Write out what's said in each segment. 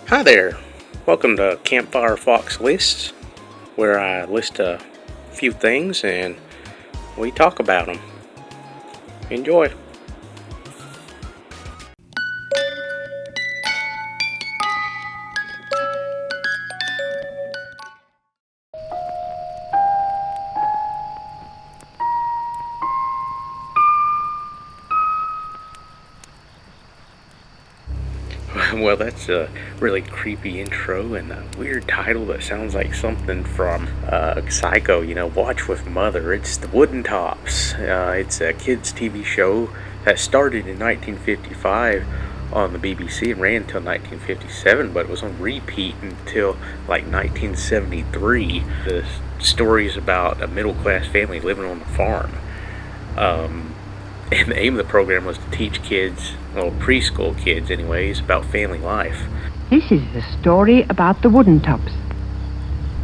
Hi there. Welcome to Campfire Fox Lists, where I list a few things and we talk about them. Enjoy. Well, that's a really creepy intro and a weird title that sounds like something from Psycho, Watch with Mother. It's The Wooden Tops. It's a kids' TV show that started in 1955 on the BBC and ran until 1957, but it was on repeat until like 1973. The story is about a middle-class family living on a farm. And the aim of the program was to teach kids, well, preschool kids anyways, about family life. This is the story about the Wooden Tops.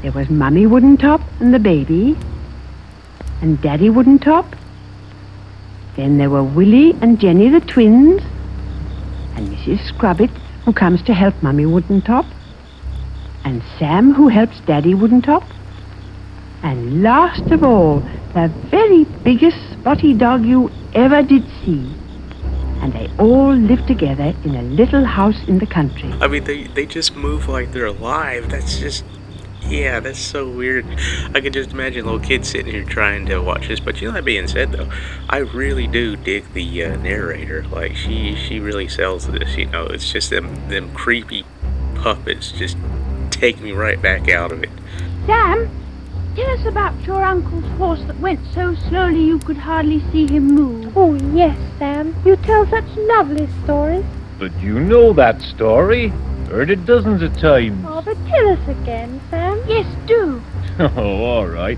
There was Mummy Wooden Top and the baby, and Daddy Wooden Top. Then there were Willie and Jenny the twins, and Mrs. Scrubbit, who comes to help Mummy Wooden Top, and Sam, who helps Daddy Wooden Top, and last of all, the very biggest spotty dog you ever did see. And they all live together in a little house in the country. I mean, they just move like they're alive. That's so weird. I can just imagine little kids sitting here trying to watch this. But that being said, though, I really do dig the narrator. Like, she really sells this, It's just them creepy puppets just take me right back out of it. Sam, tell us about your uncle's horse that went so slowly you could hardly see him move. Oh, yes, Sam. You tell such lovely stories. But you know that story. Heard it dozens of times. Oh, but tell us again, Sam. Yes, do. Oh, all right.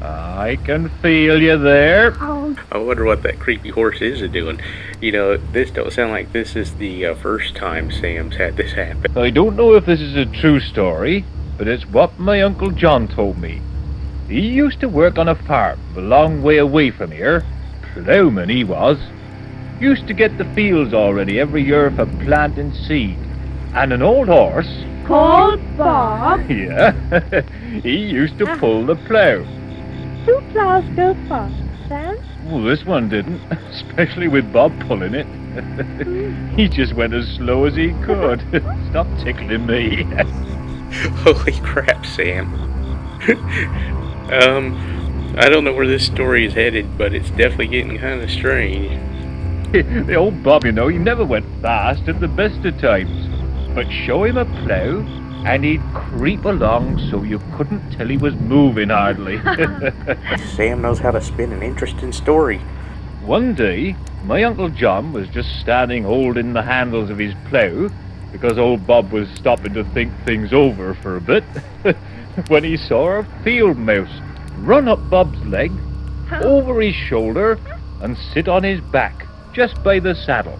I can feel you there. Oh, I wonder what that creepy horse is doing. This don't sound like this is the first time Sam's had this happen. I don't know if this is a true story, but it's what my Uncle John told me. He used to work on a farm a long way away from here. Plowman he was. Used to get the fields all ready every year for planting seed. And an old horse, Called Bob. yeah, he used to pull the plow. Do plows go fast, Sam? Well, this one didn't, especially with Bob pulling it. He just went as slow as he could. Stop tickling me. Holy crap, Sam. I don't know where this story is headed, but it's definitely getting kind of strange. The old Bob, he never went fast at the best of times. But show him a plow, and he'd creep along so you couldn't tell he was moving hardly. Sam knows how to spin an interesting story. One day, my Uncle John was just standing holding the handles of his plow, because old Bob was stopping to think things over for a bit, when he saw a field mouse run up Bob's leg, over his shoulder, and sit on his back, just by the saddle.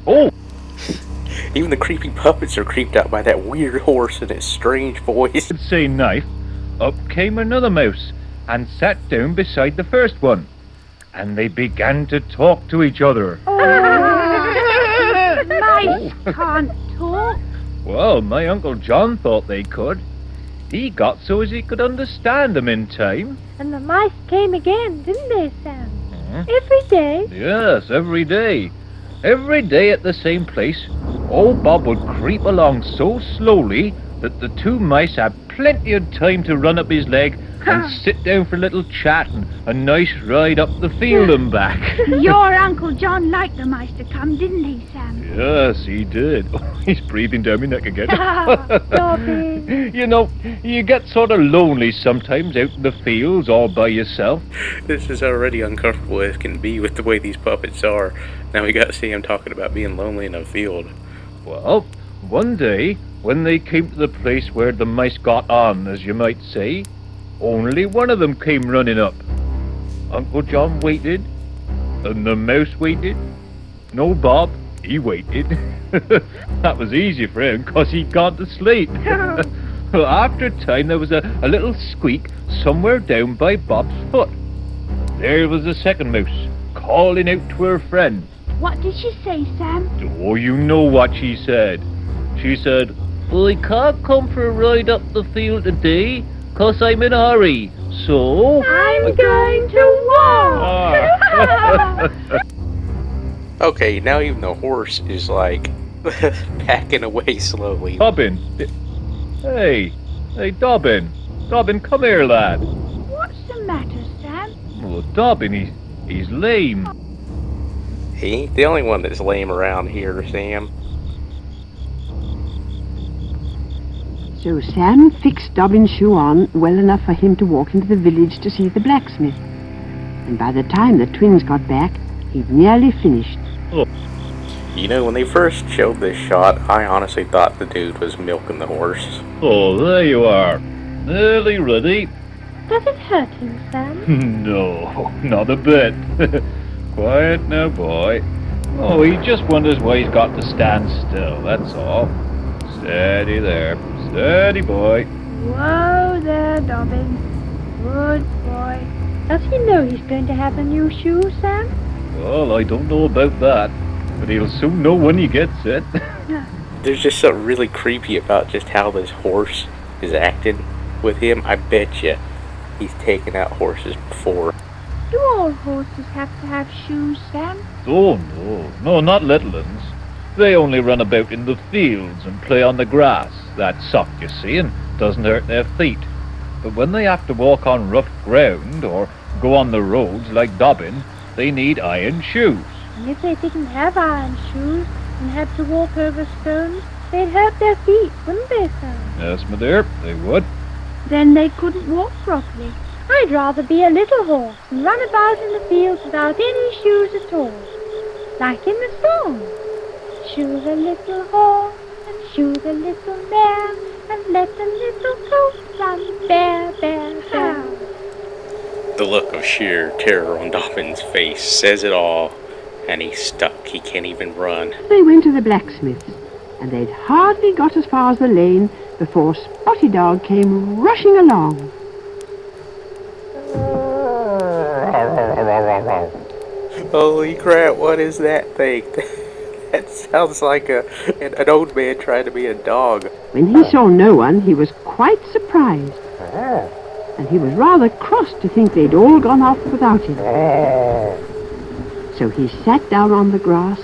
Oh! Even the creepy puppets are creeped out by that weird horse and its strange voice. I'd say knife, up came another mouse, and sat down beside the first one, and they began to talk to each other. mice can't talk. Well, my Uncle John thought they could. He got so as he could understand them in time. And the mice came again, didn't they, Sam? Every day? Yes, every day. Every day at the same place, old Bob would creep along so slowly that the two mice had plenty of time to run up his leg and sit down for a little chat and a nice ride up the field and back. Your Uncle John liked the mice to come, didn't he, Sam? Yes, he did. Oh, he's breathing down my neck again. Dobby. You get sort of lonely sometimes out in the fields all by yourself. This is already uncomfortable as can be with the way these puppets are. Now we got Sam talking about being lonely in a field. Well, one day, when they came to the place where the mice got on, as you might say, only one of them came running up. Uncle John waited, and the mouse waited, and old Bob, he waited. That was easy for him, 'cause he'd gone to sleep. Well, after a time, there was a little squeak somewhere down by Bob's foot. There was the second mouse, calling out to her friend. What did she say, Sam? Oh, you know what she said. She said, I can't come for a ride up the field today, 'cause I'm in a hurry. So... I'm going to walk! Ah. Okay, now even the horse is like backing away slowly. Dobbin. Hey, Dobbin. Dobbin, come here, lad. What's the matter, Sam? Oh, Dobbin, he's lame. He ain't the only one that's lame around here, Sam. So Sam fixed Dobbin's shoe on well enough for him to walk into the village to see the blacksmith. And by the time the twins got back, he'd nearly finished. You know, when they first showed this shot, I honestly thought the dude was milking the horse. Oh, there you are. Nearly ready. Does it hurt him, Sam? No, not a bit. Quiet now, boy. Oh, he just wonders why he's got to stand still, that's all. Steady there. Steady, boy. Whoa there, Dobbin. Good boy. Does he know he's going to have a new shoe, Sam? Well, I don't know about that, but he'll soon know when he gets it. There's just something really creepy about just how this horse is acting with him. I bet you he's taken out horses before. Do all horses have to have shoes, Sam? Oh, no, not little ones. They only run about in the fields and play on the grass. That's soft, you see, and doesn't hurt their feet. But when they have to walk on rough ground or go on the roads like Dobbin, they need iron shoes. And if they didn't have iron shoes and had to walk over stones, they'd hurt their feet, wouldn't they, Sam? Yes, my dear, they would. Then they couldn't walk properly. I'd rather be a little horse and run about in the fields without any shoes at all. Like in the song. Shoe the little horse and shoe the little mare and let the little goat run bare, bare, bare. The look of sheer terror on Dobbin's face says it all, and he's stuck. He can't even run. They went to the blacksmith's, and they'd hardly got as far as the lane before Spotty Dog came rushing along. Holy crap, what is that thing? That sounds like an old man trying to be a dog. When he saw no one, he was quite surprised. And he was rather cross to think they'd all gone off without him. So he sat down on the grass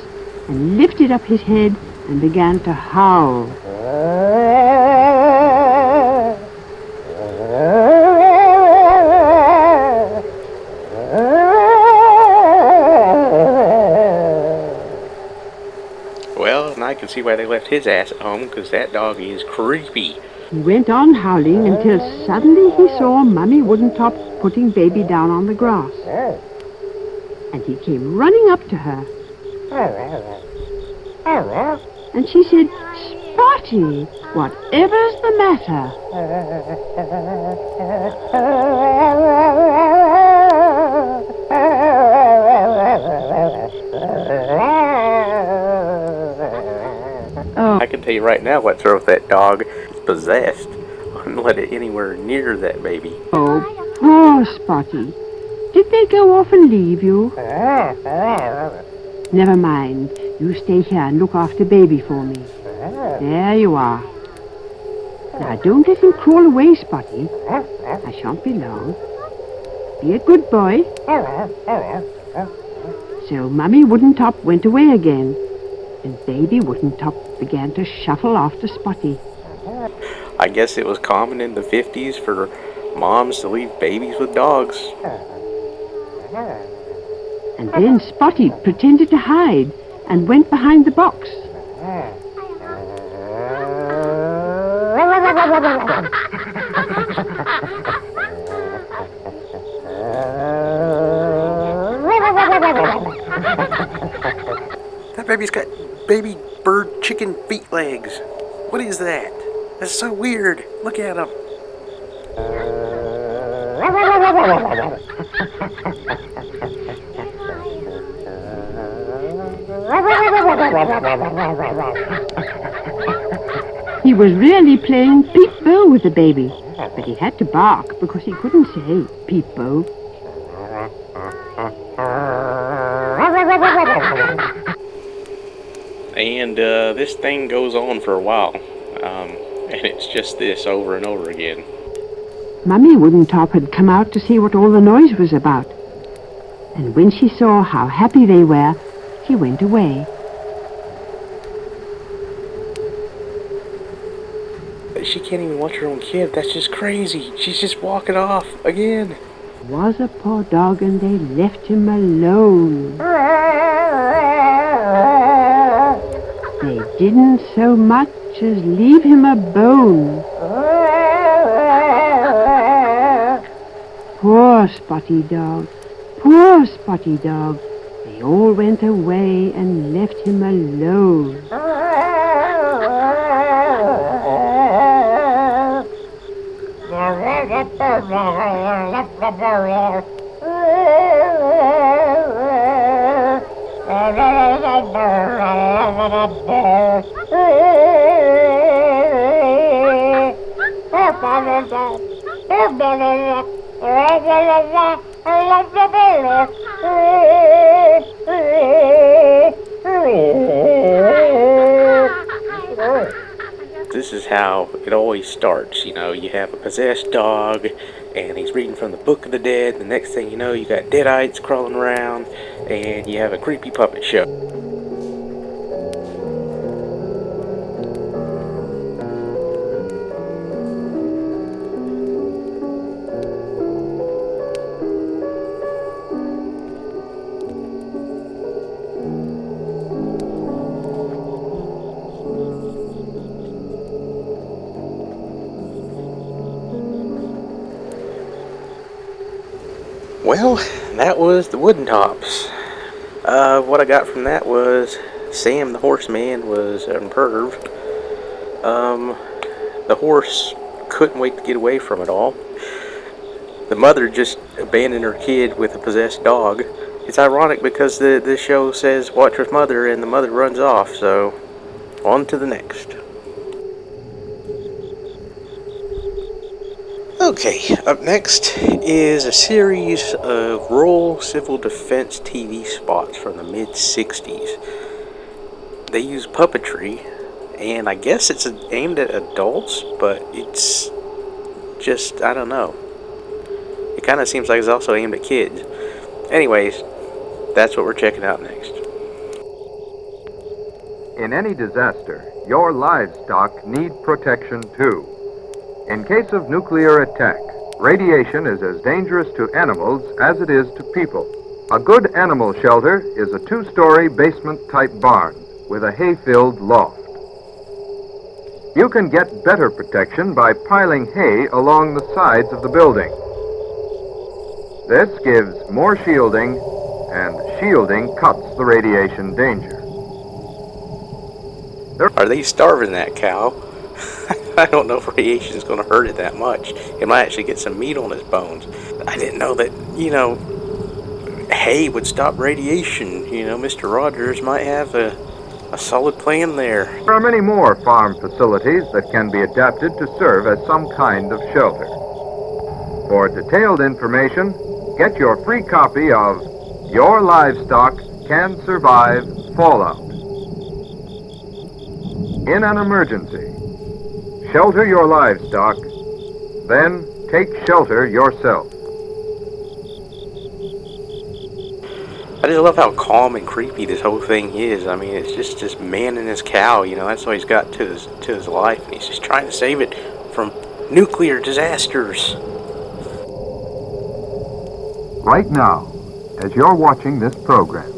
and lifted up his head and began to howl. Well, and I can see why they left his ass at home, because that dog is creepy. He went on howling until suddenly he saw Mummy Woodentop putting Baby down on the grass. And he came running up to her. And she said, Spotty, whatever's the matter? Oh. I can tell you right now what drove that dog. It's possessed. I wouldn't let it anywhere near that baby. Oh, poor Spotty. Did they go off and leave you? Never mind. You stay here and look after Baby for me. There you are. Now, don't let him crawl away, Spotty. I shan't be long. Be a good boy. So Mummy Woodentop went away again, and Baby Woodentop began to shuffle after Spotty. I guess it was common in the 50s for moms to leave babies with dogs. And then Spotty pretended to hide and went behind the box. That baby's got baby bird chicken feet legs. What is that? That's so weird. Look at him. He was really playing peep-bo with the baby, but he had to bark because he couldn't say peep-bo. And this thing goes on for a while. And it's just this over and over again. Mummy Woodentop had come out to see what all the noise was about. And when she saw how happy they were, she went away. She can't even watch her own kid. That's just crazy. She's just walking off again. Was a poor dog and they left him alone. They didn't so much as leave him a bone. Poor Spotty Dog, poor Spotty Dog. They all went away and left him alone. This is how it always starts. You know, you have a possessed dog, and he's reading from the Book of the Dead. The next thing you know, you got deadites crawling around, and you have a creepy puppet show. Well, that was the Woodentops. What I got from that was Sam the horseman was a perv. The horse couldn't wait to get away from it all. The mother just abandoned her kid with a possessed dog. It's ironic because the show says watch with mother and the mother runs off, so on to the next. Okay, up next is a series of rural civil defense TV spots from the mid-60s. They use puppetry, and I guess it's aimed at adults, but it's just, I don't know. It kind of seems like it's also aimed at kids. Anyways, that's what we're checking out next. In any disaster, your livestock need protection too. In case of nuclear attack, radiation is as dangerous to animals as it is to people. A good animal shelter is a 2-story basement-type barn with a hay-filled loft. You can get better protection by piling hay along the sides of the building. This gives more shielding, and shielding cuts the radiation danger. Are they starving that cow? I don't know if radiation is going to hurt it that much. It might actually get some meat on its bones. I didn't know that, hay would stop radiation. Mr. Rogers might have a solid plan there. There are many more farm facilities that can be adapted to serve as some kind of shelter. For detailed information, get your free copy of Your Livestock Can Survive Fallout. In an emergency, shelter your livestock, then take shelter yourself. I just love how calm and creepy this whole thing is. I mean, it's just this man and his cow, that's all he's got to his life, and he's just trying to save it from nuclear disasters. Right now, as you're watching this program,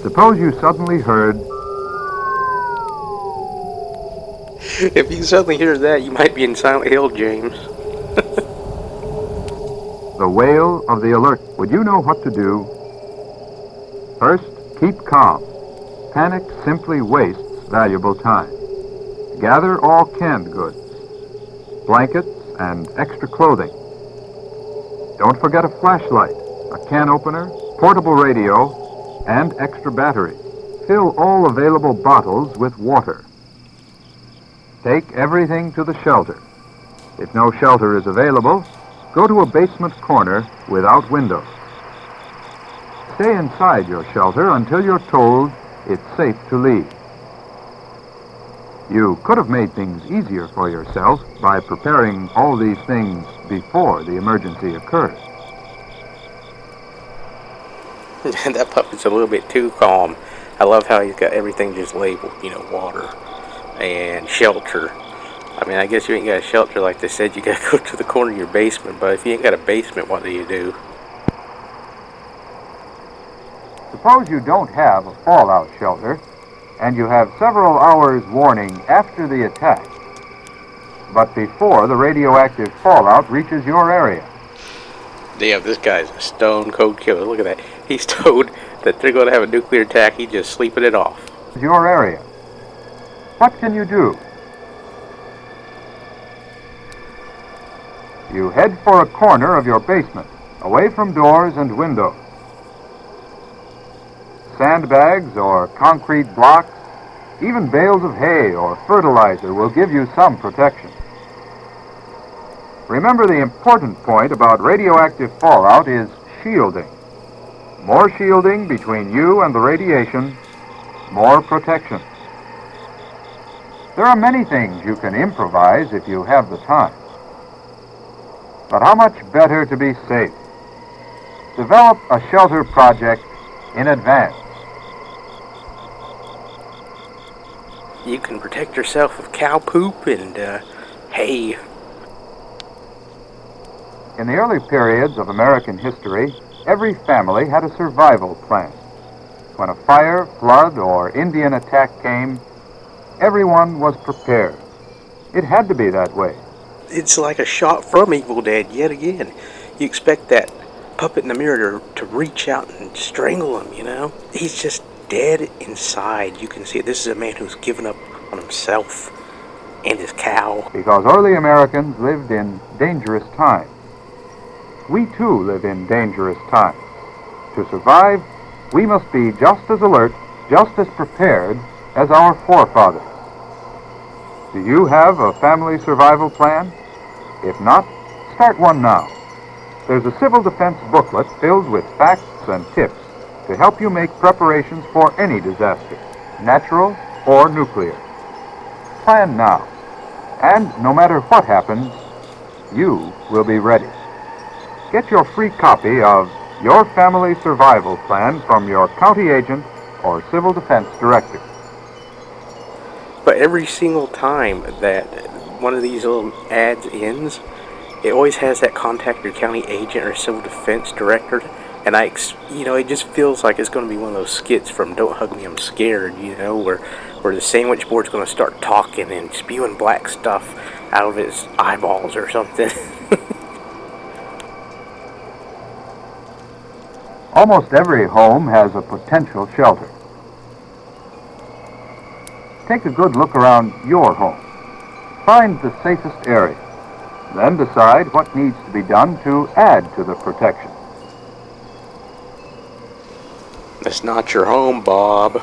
suppose you suddenly heard... If you suddenly hear that, you might be in Silent Hill, James. the wail of the alert. Would you know what to do? First, keep calm. Panic simply wastes valuable time. Gather all canned goods, blankets, and extra clothing. Don't forget a flashlight, a can opener, portable radio, and extra batteries. Fill all available bottles with water. Take everything to the shelter. If no shelter is available, go to a basement corner without windows. Stay inside your shelter until you're told it's safe to leave. You could have made things easier for yourself by preparing all these things before the emergency occurred. That puppet's a little bit too calm. I love how he's got everything just labeled, water and shelter. I mean, I guess you ain't got a shelter like they said. You gotta go to the corner of your basement, but if you ain't got a basement, what do you do? Suppose you don't have a fallout shelter, and you have several hours warning after the attack, but before the radioactive fallout reaches your area. Damn, this guy's a stone cold killer. Look at that. He's told that they're going to have a nuclear attack. He's just sleeping it off. Your area. What can you do? You head for a corner of your basement, away from doors and windows. Sandbags or concrete blocks, even bales of hay or fertilizer will give you some protection. Remember, the important point about radioactive fallout is shielding. More shielding between you and the radiation, more protection. There are many things you can improvise if you have the time. But how much better to be safe? Develop a shelter project in advance. You can protect yourself with cow poop and hay. In the early periods of American history, every family had a survival plan. When a fire, flood, or Indian attack came, everyone was prepared. It had to be that way. It's like a shot from Evil Dead yet again. You expect that puppet in the mirror to reach out and strangle him, He's just dead inside. You can see it. This is a man who's given up on himself and his cow. Because early Americans lived in dangerous times. We too live in dangerous times. To survive, we must be just as alert, just as prepared as our forefathers. Do you have a family survival plan? If not, start one now. There's a civil defense booklet filled with facts and tips to help you make preparations for any disaster, natural or nuclear. Plan now, and no matter what happens, you will be ready. Get your free copy of Your Family Survival Plan from your county agent or civil defense director. But every single time that one of these little ads ends, it always has that contact your county agent or civil defense director. And it just feels like it's going to be one of those skits from Don't Hug Me, I'm Scared, where the sandwich board's going to start talking and spewing black stuff out of his eyeballs or something. Almost every home has a potential shelter. Take a good look around your home. Find the safest area. Then decide what needs to be done to add to the protection. That's not your home, Bob.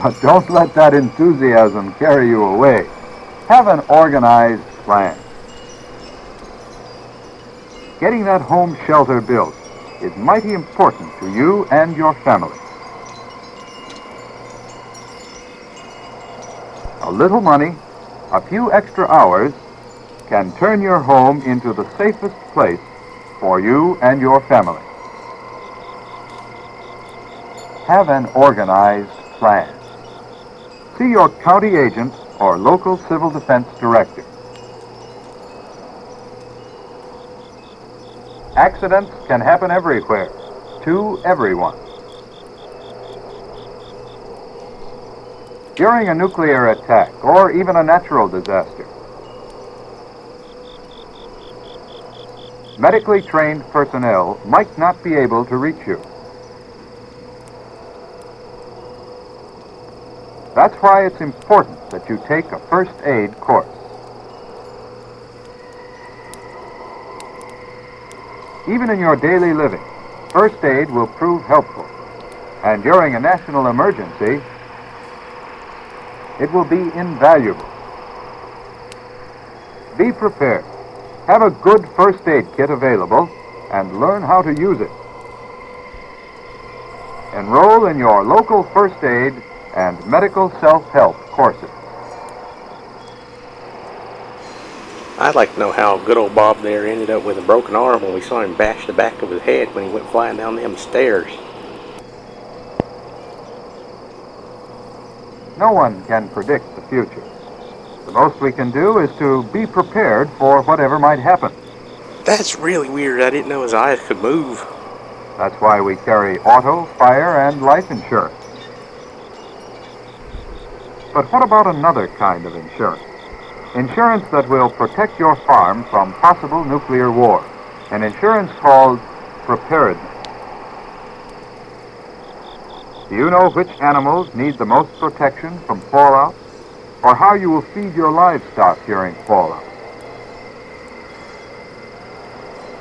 But don't let that enthusiasm carry you away. Have an organized plan. Getting that home shelter built is mighty important to you and your family. A little money, a few extra hours, can turn your home into the safest place for you and your family. Have an organized plan. See your county agent or local civil defense director. Accidents can happen everywhere, to everyone. During a nuclear attack or even a natural disaster, medically trained personnel might not be able to reach you. That's why it's important that you take a first aid course. Even in your daily living, first aid will prove helpful. And during a national emergency, it will be invaluable. Be prepared. Have a good first aid kit available and learn how to use it. Enroll in your local first aid and medical self-help courses. I'd like to know how good old Bob there ended up with a broken arm when we saw him bash the back of his head when he went flying down them stairs. No one can predict the future. The most we can do is to be prepared for whatever might happen. That's really weird. I didn't know his eyes could move. That's why we carry auto, fire, and life insurance. But what about another kind of insurance? Insurance that will protect your farm from possible nuclear war. An insurance called preparedness. Do you know which animals need the most protection from fallout? Or how you will feed your livestock during fallout?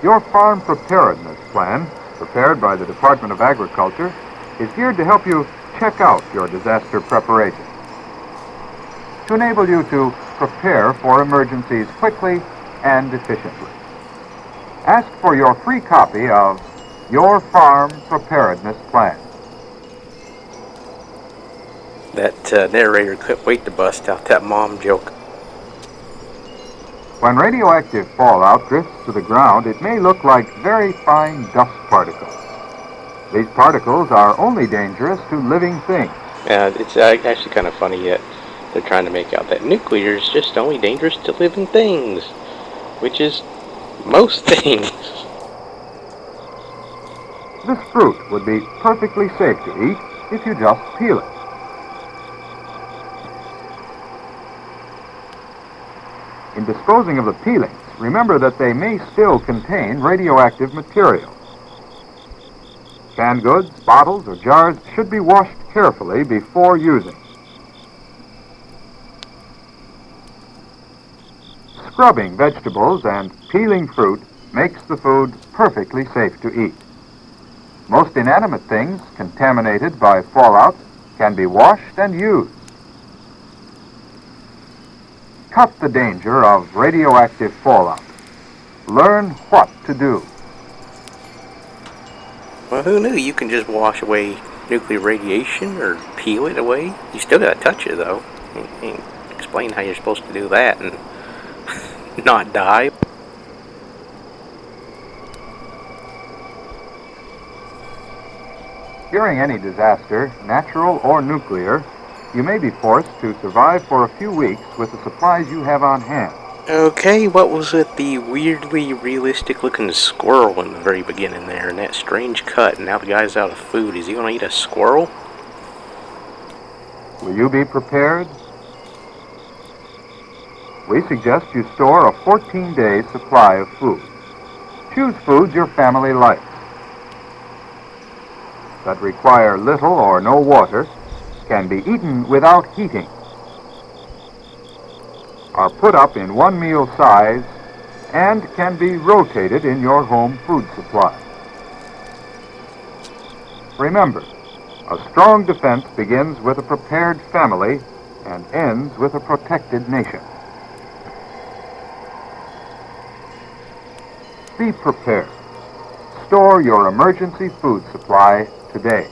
Your farm preparedness plan, prepared by the Department of Agriculture, is geared to help you check out your disaster preparation, to enable you to prepare for emergencies quickly and efficiently. Ask for your free copy of Your Farm Preparedness Plan. That narrator couldn't wait to bust out that mom joke. When radioactive fallout drifts to the ground, it may look like very fine dust particles. These particles are only dangerous to living things. It's actually kind of funny that they're trying to make out that nuclear is just only dangerous to living things, which is most things. This fruit would be perfectly safe to eat if you just peel it. In disposing of the peelings, remember that they may still contain radioactive material. Canned goods, bottles, or jars should be washed carefully before using. Scrubbing vegetables and peeling fruit makes the food perfectly safe to eat. Most inanimate things contaminated by fallout can be washed and used. Cut the danger of radioactive fallout. Learn what to do. Well, who knew you can just wash away nuclear radiation or peel it away? You still gotta touch it, though. You can't explain how you're supposed to do that and not die. During any disaster, natural or nuclear, you may be forced to survive for a few weeks with the supplies you have on hand. Okay, what was with the weirdly realistic looking squirrel in the very beginning there, and that strange cut, and now the guy's out of food? Is he gonna eat a squirrel? Will you be prepared? We suggest you store a 14-day supply of food. Choose foods your family likes, that require little or no water, can be eaten without heating, are put up in one meal size, and can be rotated in your home food supply. Remember, a strong defense begins with a prepared family and ends with a protected nation. Be prepared. Store your emergency food supply today.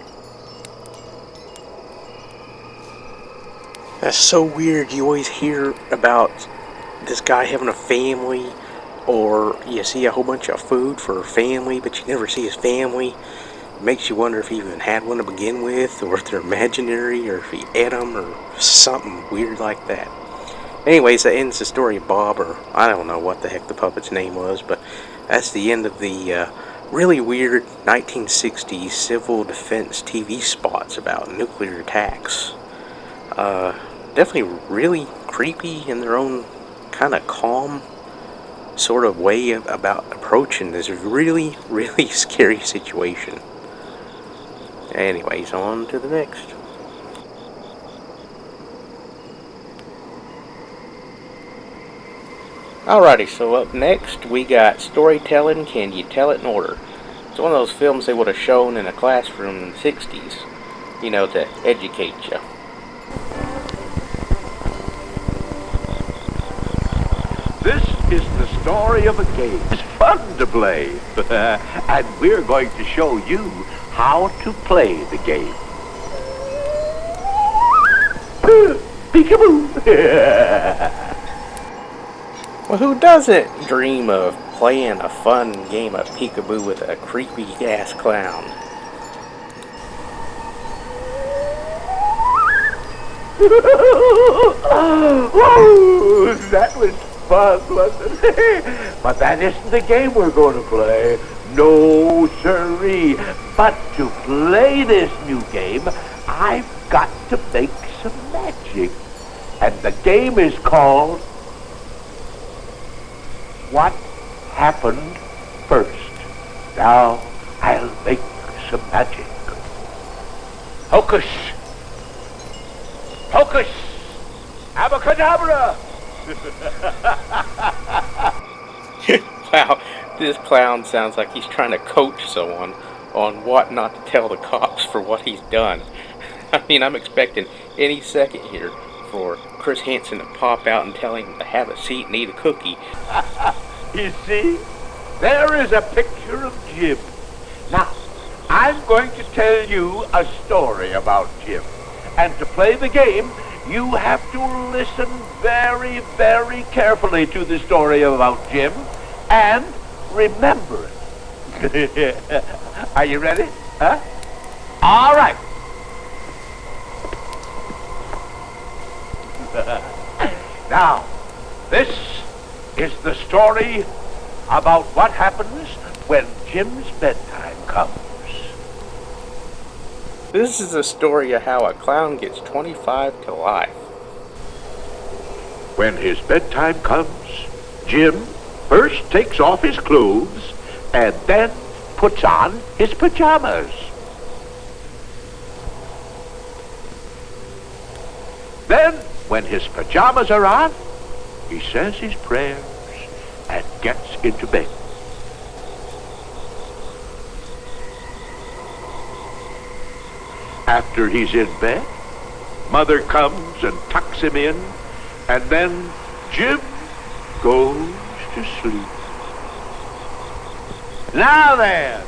That's so weird. You always hear about this guy having a family, or you see a whole bunch of food for a family, but you never see his family. It makes you wonder if he even had one to begin with, or if they're imaginary, or if he ate them, or something weird like that. Anyways, that ends the story of Bob, or I don't know what the heck the puppet's name was, but that's the end of the really weird 1960s civil defense TV spots about nuclear attacks. Definitely really creepy in their own kind of calm sort of way about approaching this really, really scary situation. Anyways, on to the next. Alrighty, so up next we got Storytelling, Can You Tell It in Order? It's one of those films they would have shown in a classroom in the 60s, you know, to educate you. This is the story of a game. It's fun to play. And we're going to show you how to play the game. Peekaboo. Well, who doesn't dream of playing a fun game of peekaboo with a creepy-ass clown? Whoa, that was fun, wasn't it? But that isn't the game we're going to play. No, sirree. But to play this new game, I've got to make some magic. And the game is called What Happened First. Now, I'll make some magic. Hocus! Hocus! Abracadabra! Wow, this clown sounds like he's trying to coach someone on what not to tell the cops for what he's done. I mean, I'm expecting any second here for Chris Hansen to pop out and tell him to have a seat and eat a cookie. You see, there is a picture of Jim. Now, I'm going to tell you a story about Jim. And to play the game, you have to listen very, very carefully to the story about Jim and remember it. Are you ready? Huh? All right. Now, this is the story about what happens when Jim's bedtime comes. This is a story of how a clown gets 25 to life. When his bedtime comes, Jim first takes off his clothes and then puts on his pajamas. Then, when his pajamas are on, he says his prayers and gets into bed. After he's in bed, Mother comes and tucks him in, and then Jim goes to sleep. Now then,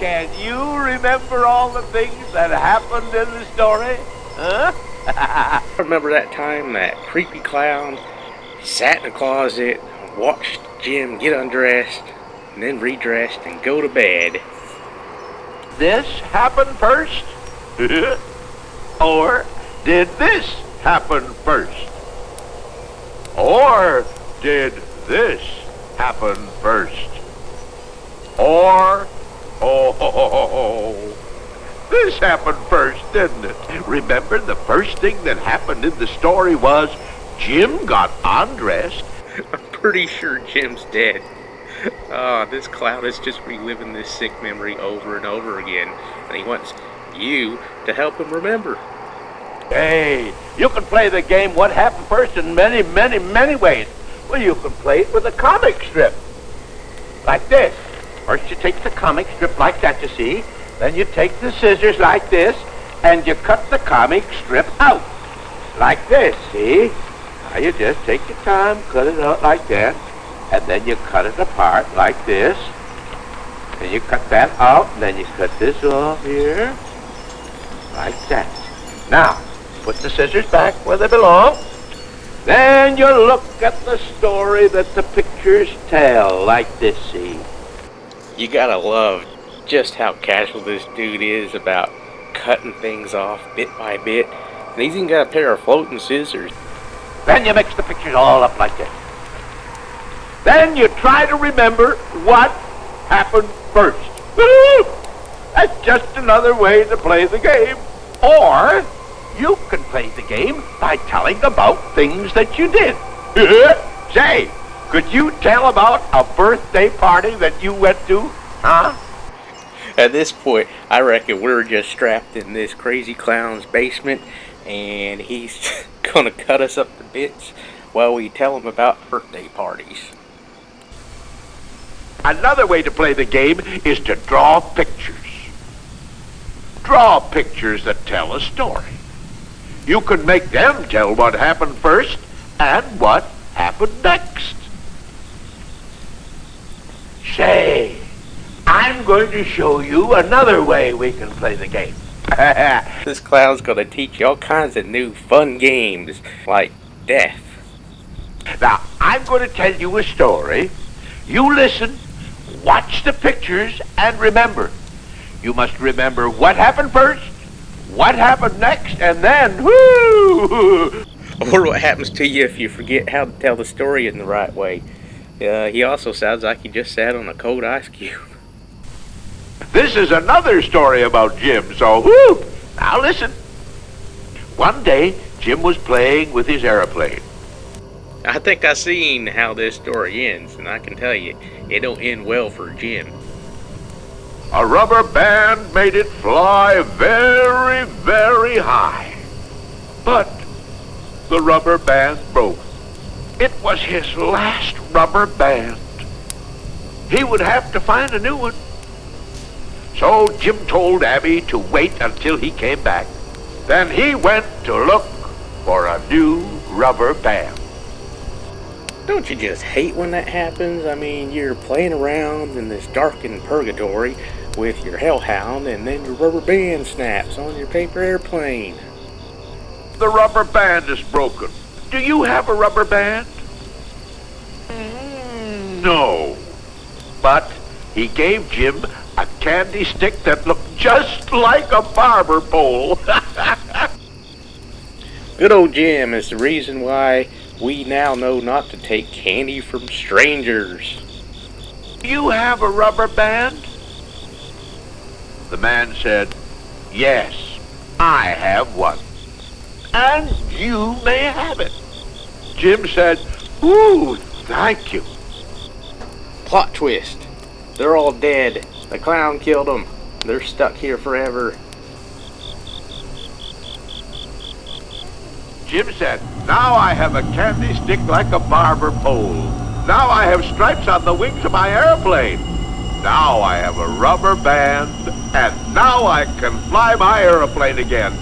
can you remember all the things that happened in the story? Huh? I remember that time that creepy clown sat in the closet, watched Jim get undressed, and then redressed and go to bed. This happened first? Or did this happen first? Or did this happen first? Or, this happened first, didn't it? Remember, the first thing that happened in the story was Jim got undressed. I'm pretty sure Jim's dead. Oh, this clown is just reliving this sick memory over and over again, and he wants you to help him remember. Hey, you can play the game What Happened First in many, many, many ways. Well, you can play it with a comic strip. Like this. First you take the comic strip like that, you see. Then you take the scissors like this, and you cut the comic strip out. Like this, see? Now you just take your time, cut it out like that, and then you cut it apart like this. And you cut that out, and then you cut this off here. Like that. Now, put the scissors back where they belong. Then you look at the story that the pictures tell, like this, see? You gotta love just how casual this dude is about cutting things off bit by bit. And he's even got a pair of floating scissors. Then you mix the pictures all up like this. Then you try to remember what happened first. That's just another way to play the game. Or you can play the game by telling about things that you did. Say, could you tell about a birthday party that you went to? Huh? At this point, I reckon we're just strapped in this crazy clown's basement, and he's gonna cut us up to bits while we tell him about birthday parties. Another way to play the game is to draw pictures. Draw pictures that tell a story. You can make them tell what happened first and what happened next. Say, I'm going to show you another way we can play the game. This clown's gonna teach you all kinds of new fun games, like death. Now, I'm going to tell you a story. You listen, watch the pictures, and remember. You must remember what happened first, what happened next, and then, whoo! I wonder what happens to you if you forget how to tell the story in the right way. He also sounds like he just sat on a cold ice cube. This is another story about Jim, so whoo! Now listen. One day, Jim was playing with his airplane. I think I seen how this story ends, and I can tell you, it don't end well for Jim. A rubber band made it fly very, very high. But the rubber band broke. It was his last rubber band. He would have to find a new one. So Jim told Abby to wait until he came back. Then he went to look for a new rubber band. Don't you just hate when that happens? I mean, you're playing around in this darkened purgatory with your hellhound, and then your rubber band snaps on your paper airplane. The rubber band is broken. Do you have a rubber band? No. But he gave Jim a candy stick that looked just like a barber pole. Good old Jim is the reason why we now know not to take candy from strangers. You have a rubber band? The man said, yes, I have one. And you may have it. Jim said, ooh, thank you. Plot twist. They're all dead. The clown killed them. They're stuck here forever. Jim said, now I have a candy stick like a barber pole. Now I have stripes on the wings of my airplane. Now I have a rubber band, and now I can fly my airplane again.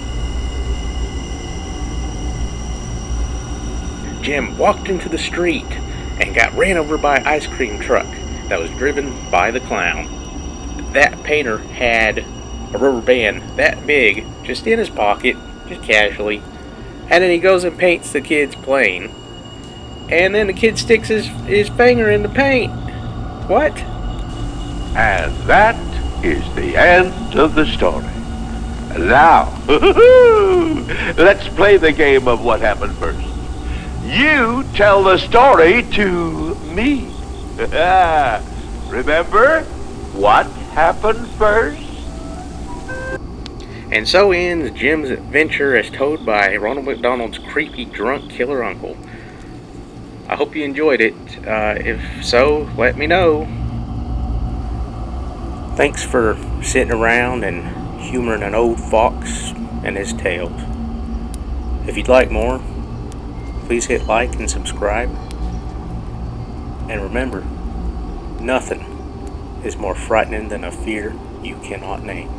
Jim walked into the street and got ran over by an ice cream truck that was driven by the clown. That painter had a rubber band that big just in his pocket, just casually. And then he goes and paints the kid's plane. And then the kid sticks his finger in the paint. What? And that is the end of the story. Now, let's play the game of what happened first. You tell the story to me. Remember what happened first? And so ends Jim's adventure as told by Ronald McDonald's creepy drunk killer uncle. I hope you enjoyed it. If so, let me know. Thanks for sitting around and humoring an old fox and his tales. If you'd like more, please hit like and subscribe. And remember, nothing is more frightening than a fear you cannot name.